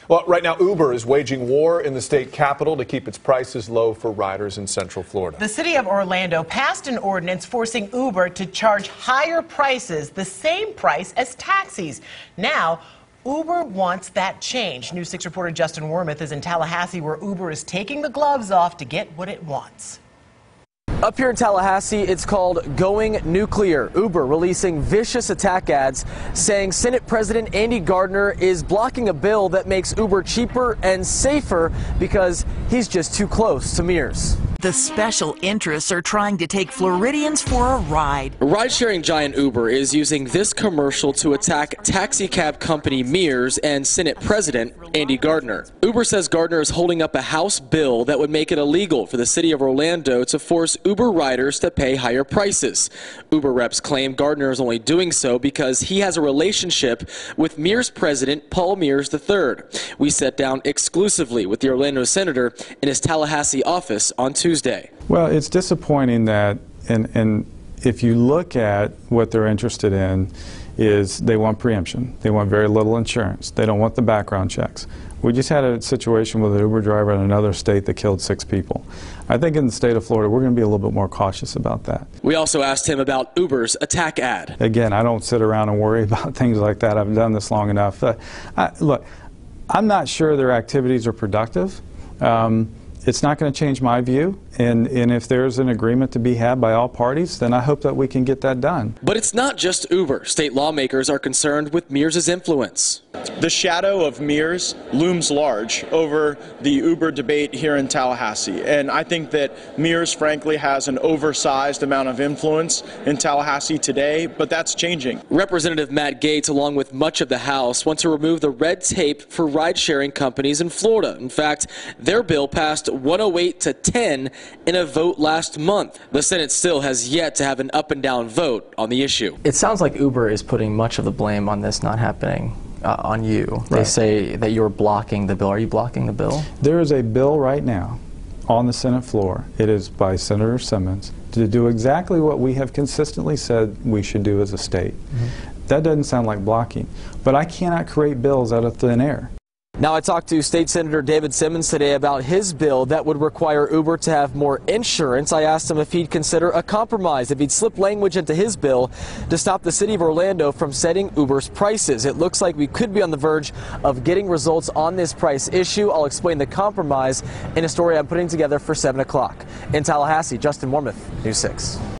Well, right now, Uber is waging war in the state capital to keep its prices low for riders in Central Florida. The city of Orlando passed an ordinance forcing Uber to charge higher prices, the same price as taxis. Now, Uber wants that change. News 6 reporter Justin Warmoth is in Tallahassee, where Uber is taking the gloves off to get what it wants. Up here in Tallahassee, it's called Going Nuclear. Uber releasing vicious attack ads saying Senate President Andy Gardner is blocking a bill that makes Uber cheaper and safer because he's just too close to Mears. The special interests are trying to take Floridians for a ride. Ride-sharing giant Uber is using this commercial to attack taxi cab company Mears and Senate President Andy Gardner. Uber says Gardner is holding up a House bill that would make it illegal for the city of Orlando to force Uber riders to pay higher prices. Uber reps claim Gardner is only doing so because he has a relationship with Mears President Paul Mears III. We sat down exclusively with the Orlando senator in his Tallahassee office on Tuesday. Well, it's disappointing that, and if you look at what they're interested in, is they want preemption. They want very little insurance. They don't want the background checks. We just had a situation with an Uber driver in another state that killed 6 people. I think in the state of Florida, we're going to be a little bit more cautious about that. We also asked him about Uber's attack ad. Again, I don't sit around and worry about things like that. I've done this long enough. Look, I'm not sure their activities are productive. It's not going to change my view, and if there's an agreement to be had by all parties, then I hope that we can get that done. But it's not just Uber. State lawmakers are concerned with Mears' influence. The shadow of Mears looms large over the Uber debate here in Tallahassee, and I think that Mears, frankly, has an oversized amount of influence in Tallahassee today, but that's changing. Representative Matt Gaetz, along with much of the House, want to remove the red tape for ride-sharing companies in Florida. In fact, their bill passed 108 to 10 in a vote last month. The Senate still has yet to have an up and down vote on the issue. It sounds like Uber is putting much of the blame on this not happening on you. Right. They say that you're blocking the bill. Are you blocking the bill? There is a bill right now on the Senate floor. It is by Senator Simmons to do exactly what we have consistently said we should do as a state. That doesn't sound like blocking, but I cannot create bills out of thin air. Now, I talked to State Senator David Simmons today about his bill that would require Uber to have more insurance. I asked him if he'd consider a compromise, if he'd slip language into his bill to stop the city of Orlando from setting Uber's prices. It looks like we could be on the verge of getting results on this price issue. I'll explain the compromise in a story I'm putting together for 7 o'clock. In Tallahassee, Justin Warmoth, News 6.